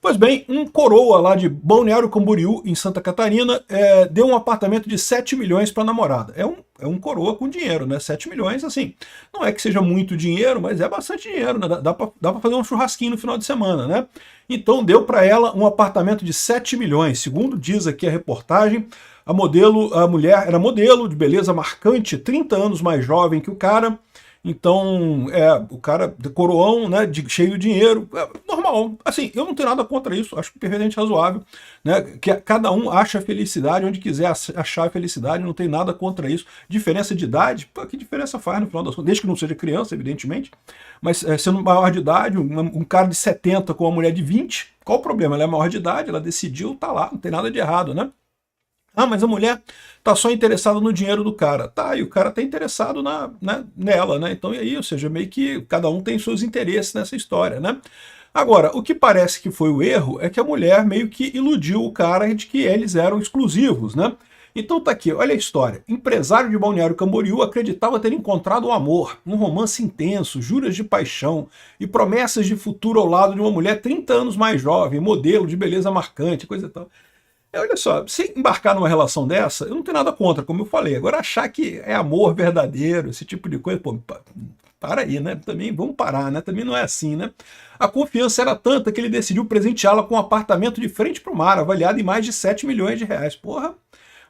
Pois bem, um coroa lá de Balneário Camboriú, em Santa Catarina, deu um apartamento de 7 milhões para a namorada. É um coroa com dinheiro, né? 7 milhões, assim, não é que seja muito dinheiro, mas é bastante dinheiro, né? Dá para fazer um churrasquinho no final de semana, né? Então deu para ela um apartamento de 7 milhões. Segundo diz aqui a reportagem, a mulher era modelo de beleza marcante, 30 anos mais jovem que o cara. Então, o cara de coroão, né, cheio de dinheiro, normal. Assim, eu não tenho nada contra isso, acho perfeitamente razoável, né, que cada um acha a felicidade onde quiser achar a felicidade, não tem nada contra isso. Diferença de idade, pô, que diferença faz no final das contas? Desde que não seja criança, evidentemente, mas sendo maior de idade, um cara de 70 com uma mulher de 20, qual o problema? Ela é maior de idade, ela decidiu, tá lá, não tem nada de errado, né? Ah, mas a mulher tá só interessada no dinheiro do cara. Tá, e o cara tá interessado nela, né? Então, e aí, ou seja, meio que cada um tem seus interesses nessa história, né? Agora, o que parece que foi o erro é que a mulher meio que iludiu o cara de que eles eram exclusivos, né? Então tá aqui, olha a história. Empresário de Balneário Camboriú acreditava ter encontrado o amor, um romance intenso, juras de paixão e promessas de futuro ao lado de uma mulher 30 anos mais jovem, modelo de beleza marcante, coisa e tal. Olha só, se embarcar numa relação dessa, eu não tenho nada contra, como eu falei. Agora, achar que é amor verdadeiro, esse tipo de coisa, pô, para aí, né? Também vamos parar, né? Também não é assim, né? A confiança era tanta que ele decidiu presenteá-la com um apartamento de frente para o mar, avaliado em mais de 7 milhões de reais. Porra,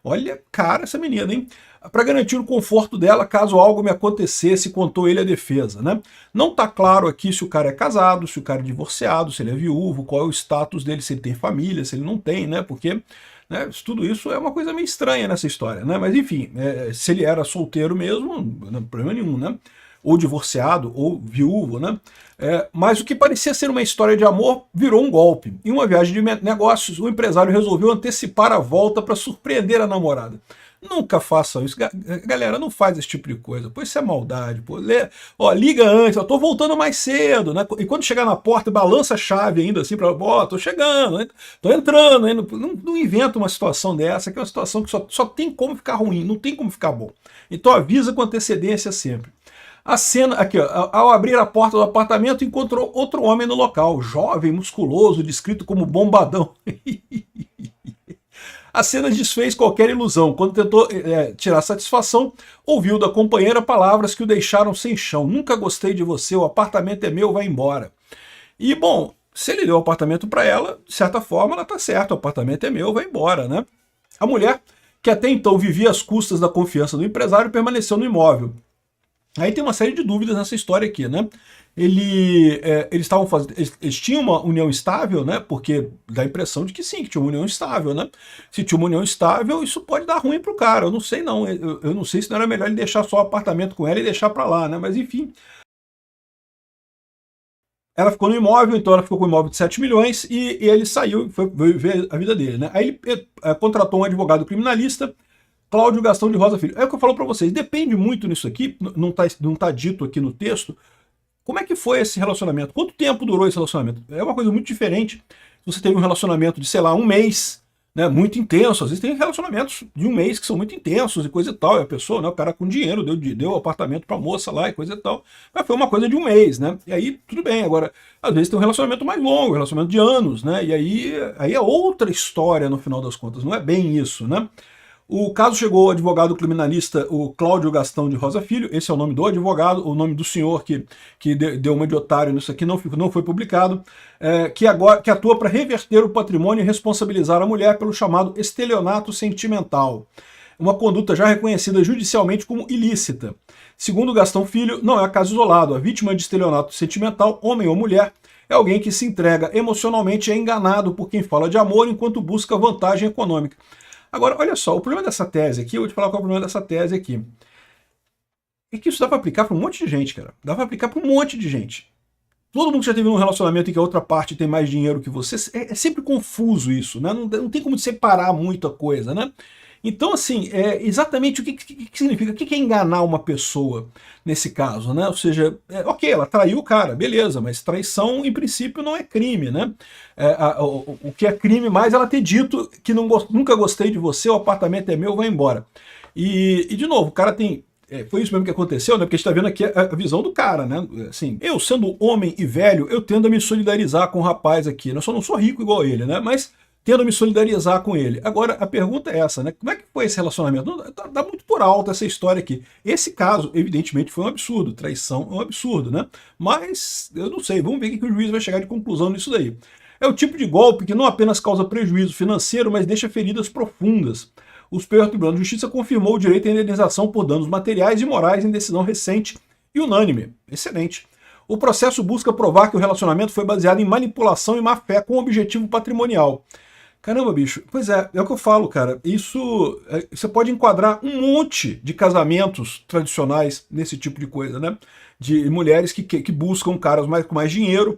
olha, cara, essa menina, hein? Para garantir o conforto dela caso algo me acontecesse, contou ele à defesa, né? Não tá claro aqui se o cara é casado, se o cara é divorciado, se ele é viúvo, qual é o status dele, se ele tem família, se ele não tem, né? Porque tudo isso é uma coisa meio estranha nessa história, né? Mas enfim, se ele era solteiro mesmo, não tem problema nenhum, né? Ou divorciado, ou viúvo, né? Mas o que parecia ser uma história de amor virou um golpe. Em uma viagem de negócios, o empresário resolveu antecipar a volta para surpreender a namorada. Nunca façam isso. Galera, não faz esse tipo de coisa. Pô, isso é maldade. Pô. Liga antes, eu tô voltando mais cedo, né? E quando chegar na porta, balança a chave ainda assim, para tô chegando, né? Tô entrando. Não inventa uma situação dessa, que é uma situação que só tem como ficar ruim, não tem como ficar bom. Então avisa com antecedência sempre. A cena, aqui, ó, ao abrir a porta do apartamento, encontrou outro homem no local, jovem, musculoso, descrito como bombadão. A cena desfez qualquer ilusão. Quando tentou tirar satisfação, ouviu da companheira palavras que o deixaram sem chão. Nunca gostei de você, o apartamento é meu, vai embora. E, bom, se ele deu o apartamento para ela, de certa forma ela tá certa, o apartamento é meu, vai embora, né? A mulher, que até então vivia às custas da confiança do empresário, permaneceu no imóvel. Aí tem uma série de dúvidas nessa história aqui, né? Eles tinham uma união estável, né? Porque dá a impressão de que sim, que tinha uma união estável, né? Se tinha uma união estável, isso pode dar ruim pro cara. Eu não sei não. Eu não sei se não era melhor ele deixar só o apartamento com ela e deixar para lá, né? Mas enfim. Ela ficou no imóvel, então ela ficou com o imóvel de 7 milhões e ele saiu, foi viver a vida dele, né? Aí ele contratou um advogado criminalista, Cláudio Gastão de Rosa Filho. É o que eu falo para vocês, depende muito nisso aqui, não tá dito aqui no texto, como é que foi esse relacionamento? Quanto tempo durou esse relacionamento? É uma coisa muito diferente. Você teve um relacionamento de, sei lá, um mês, né, muito intenso. Às vezes tem relacionamentos de um mês que são muito intensos e coisa e tal. E a pessoa, né, o cara com dinheiro, deu apartamento pra moça lá e coisa e tal. Mas foi uma coisa de um mês, né? E aí, tudo bem. Agora, às vezes tem um relacionamento mais longo, um relacionamento de anos, né? E aí é outra história no final das contas. Não é bem isso, né? O caso chegou ao advogado criminalista, o Cláudio Gastão de Rosa Filho, esse é o nome do advogado, o nome do senhor que deu uma de otário nisso aqui, não foi publicado, que atua para reverter o patrimônio e responsabilizar a mulher pelo chamado estelionato sentimental, uma conduta já reconhecida judicialmente como ilícita. Segundo Gastão Filho, não é caso isolado, a vítima de estelionato sentimental, homem ou mulher, é alguém que se entrega emocionalmente e é enganado por quem fala de amor enquanto busca vantagem econômica. Agora, olha só, o problema dessa tese aqui, eu vou te falar qual é o problema dessa tese aqui. É que isso dá para aplicar para um monte de gente, cara. Dá para aplicar para um monte de gente. Todo mundo que já teve um relacionamento em que a outra parte tem mais dinheiro que você, é sempre confuso isso, né? Não tem como separar muita coisa, né? Então, assim, exatamente o que significa? O que é enganar uma pessoa nesse caso, né? Ou seja, ok, ela traiu o cara, beleza, mas traição, em princípio, não é crime, né? O que é crime mais ela ter dito que nunca gostei de você, o apartamento é meu, vai embora. E de novo, o cara tem Foi isso mesmo que aconteceu, né? Porque a gente tá vendo aqui a visão do cara, né? Assim, eu sendo homem e velho, eu tendo a me solidarizar com o rapaz aqui. Eu só não sou rico igual ele, né? Mas tendo a me solidarizar com ele. Agora, a pergunta é essa, né? Como é que foi esse relacionamento? Não, tá muito por alto essa história aqui. Esse caso, evidentemente, foi um absurdo. Traição é um absurdo, né? Mas, eu não sei, vamos ver o que o juiz vai chegar de conclusão nisso daí. É o tipo de golpe que não apenas causa prejuízo financeiro, mas deixa feridas profundas. O Superior Tribunal de Justiça confirmou o direito à indenização por danos materiais e morais em decisão recente e unânime. Excelente. O processo busca provar que o relacionamento foi baseado em manipulação e má-fé com objetivo patrimonial. Caramba, bicho. Pois é o que eu falo, cara. Isso, você pode enquadrar um monte de casamentos tradicionais nesse tipo de coisa, né? De mulheres que buscam caras com mais dinheiro,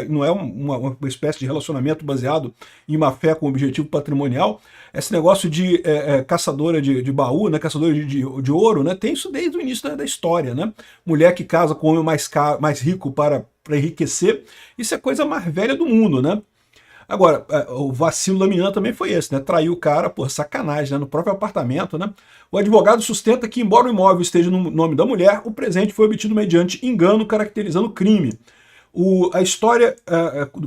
não é uma espécie de relacionamento baseado em má fé com objetivo patrimonial. Esse negócio de caçadora de baú, né? Caçadora de ouro, né? Tem isso desde o início da história, né? Mulher que casa com homem mais rico para enriquecer. Isso é a coisa mais velha do mundo, né? Agora, o vacilo da menina também foi esse, né? Traiu o cara, por sacanagem, né? No próprio apartamento, né? O advogado sustenta que, embora o imóvel esteja no nome da mulher, o presente foi obtido mediante engano, caracterizando o crime. A história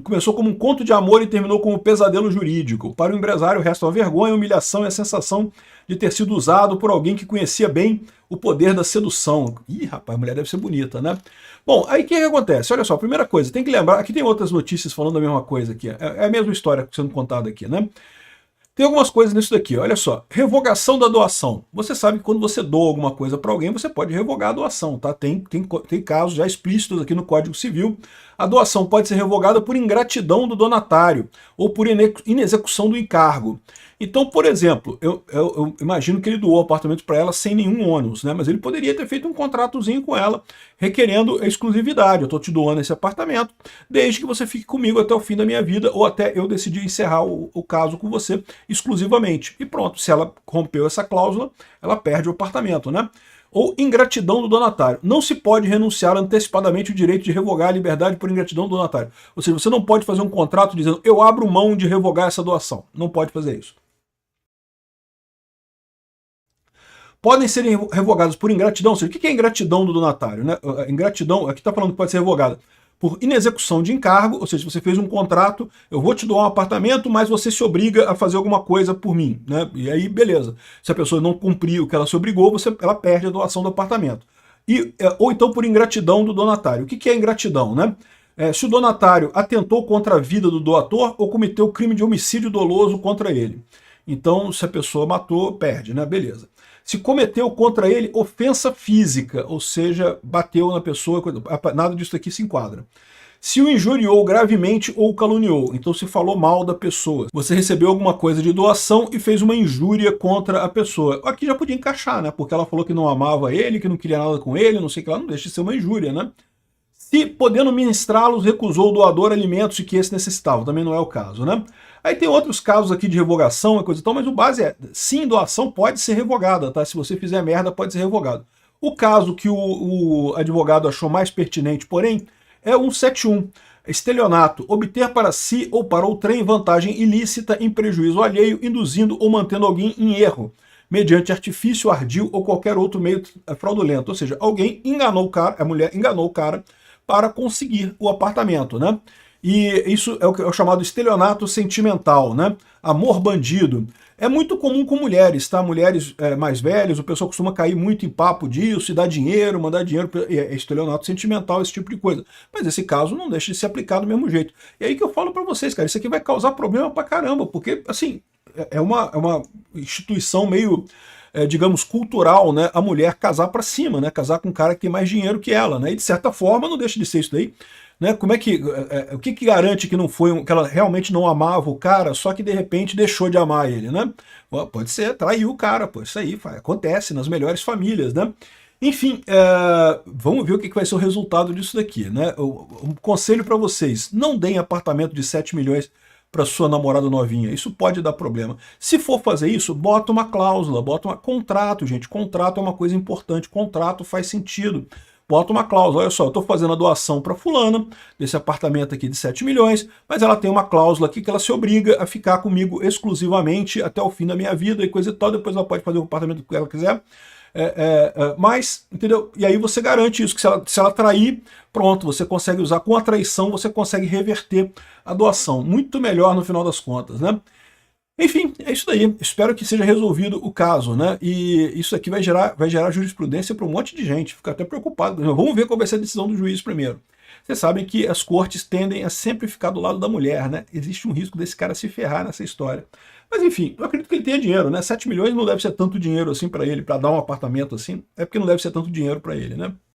começou como um conto de amor e terminou como um pesadelo jurídico. Para o empresário, resta a vergonha, a humilhação e a sensação de ter sido usado por alguém que conhecia bem o poder da sedução. Ih, rapaz, a mulher deve ser bonita, né? Bom, aí o que acontece? Olha só, primeira coisa, tem que lembrar, aqui tem outras notícias falando a mesma coisa aqui. É a mesma história sendo contada aqui, né? Tem algumas coisas nisso daqui, olha só. Revogação da doação. Você sabe que quando você doa alguma coisa para alguém, você pode revogar a doação, tá? Tem casos já explícitos aqui no Código Civil. A doação pode ser revogada por ingratidão do donatário ou por inexecução do encargo. Então, por exemplo, eu imagino que ele doou o apartamento para ela sem nenhum ônus, né? Mas ele poderia ter feito um contratozinho com ela, requerendo exclusividade. Eu estou te doando esse apartamento, desde que você fique comigo até o fim da minha vida, ou até eu decidir encerrar o caso com você exclusivamente. E pronto, se ela rompeu essa cláusula, ela perde o apartamento, né? Ou ingratidão do donatário. Não se pode renunciar antecipadamente o direito de revogar a liberdade por ingratidão do donatário. Ou seja, você não pode fazer um contrato dizendo eu abro mão de revogar essa doação. Não pode fazer isso. Podem ser revogados por ingratidão. Ou seja, o que é ingratidão do donatário? Né? Ingratidão, aqui está falando que pode ser revogada por inexecução de encargo, ou seja, você fez um contrato, eu vou te doar um apartamento, mas você se obriga a fazer alguma coisa por mim, né? E aí, beleza. Se a pessoa não cumprir o que ela se obrigou, ela perde a doação do apartamento. Ou então por ingratidão do donatário. O que é ingratidão, né? Se o donatário atentou contra a vida do doador ou cometeu crime de homicídio doloso contra ele. Então, se a pessoa matou, perde, né? Beleza. Se cometeu contra ele ofensa física, ou seja, bateu na pessoa, nada disso aqui se enquadra. Se o injuriou gravemente ou caluniou, então se falou mal da pessoa. Você recebeu alguma coisa de doação e fez uma injúria contra a pessoa. Aqui já podia encaixar, né? Porque ela falou que não amava ele, que não queria nada com ele, não sei o que lá, não deixa de ser uma injúria, né? Se, podendo ministrá-los, recusou o doador alimentos de que esse necessitava. Também não é o caso, né? Aí tem outros casos aqui de revogação e coisa e tal, mas o base é, sim, doação pode ser revogada, tá? Se você fizer merda, pode ser revogado. O caso que o advogado achou mais pertinente, porém, é 171. Estelionato, obter para si ou para outrem vantagem ilícita em prejuízo alheio, induzindo ou mantendo alguém em erro, mediante artifício, ardil ou qualquer outro meio fraudulento. Ou seja, alguém enganou o cara, a mulher enganou o cara para conseguir o apartamento, né? E isso é o chamado estelionato sentimental, né? Amor bandido. É muito comum com mulheres, tá? Mulheres mais velhas, o pessoal costuma cair muito em papo disso, e dar dinheiro, mandar dinheiro, é estelionato sentimental, esse tipo de coisa. Mas esse caso não deixa de se aplicar do mesmo jeito. E aí que eu falo pra vocês, cara, isso aqui vai causar problema pra caramba, porque, assim, é uma instituição meio, digamos, cultural, né? A mulher casar pra cima, né? Casar com um cara que tem mais dinheiro que ela, né? E de certa forma não deixa de ser isso daí. Né? Como é que, o que garante que não foi que ela realmente não amava o cara, só que de repente deixou de amar ele, né? Pode ser, traiu o cara, pô, isso aí acontece nas melhores famílias, né? Enfim, vamos ver o que vai ser o resultado disso daqui, né? Um conselho para vocês: não deem apartamento de 7 milhões para sua namorada novinha, isso pode dar problema. Se for fazer isso, bota uma cláusula, contrato, gente. Contrato é uma coisa importante, contrato faz sentido. Bota uma cláusula, olha só, eu estou fazendo a doação para fulana, desse apartamento aqui de 7 milhões, mas ela tem uma cláusula aqui que ela se obriga a ficar comigo exclusivamente até o fim da minha vida e coisa e tal, depois ela pode fazer o apartamento que ela quiser. Mas, entendeu? E aí você garante isso, que se ela trair, pronto, você consegue usar com a traição, você consegue reverter a doação. Muito melhor no final das contas, né? Enfim, é isso daí. Espero que seja resolvido o caso, né? E isso aqui vai gerar jurisprudência para um monte de gente. Fico até preocupado. Vamos ver qual vai ser a decisão do juiz primeiro. Vocês sabem que as cortes tendem a sempre ficar do lado da mulher, né? Existe um risco desse cara se ferrar nessa história. Mas enfim, eu acredito que ele tenha dinheiro, né? 7 milhões não deve ser tanto dinheiro assim para ele, para dar um apartamento assim. É porque não deve ser tanto dinheiro para ele, né?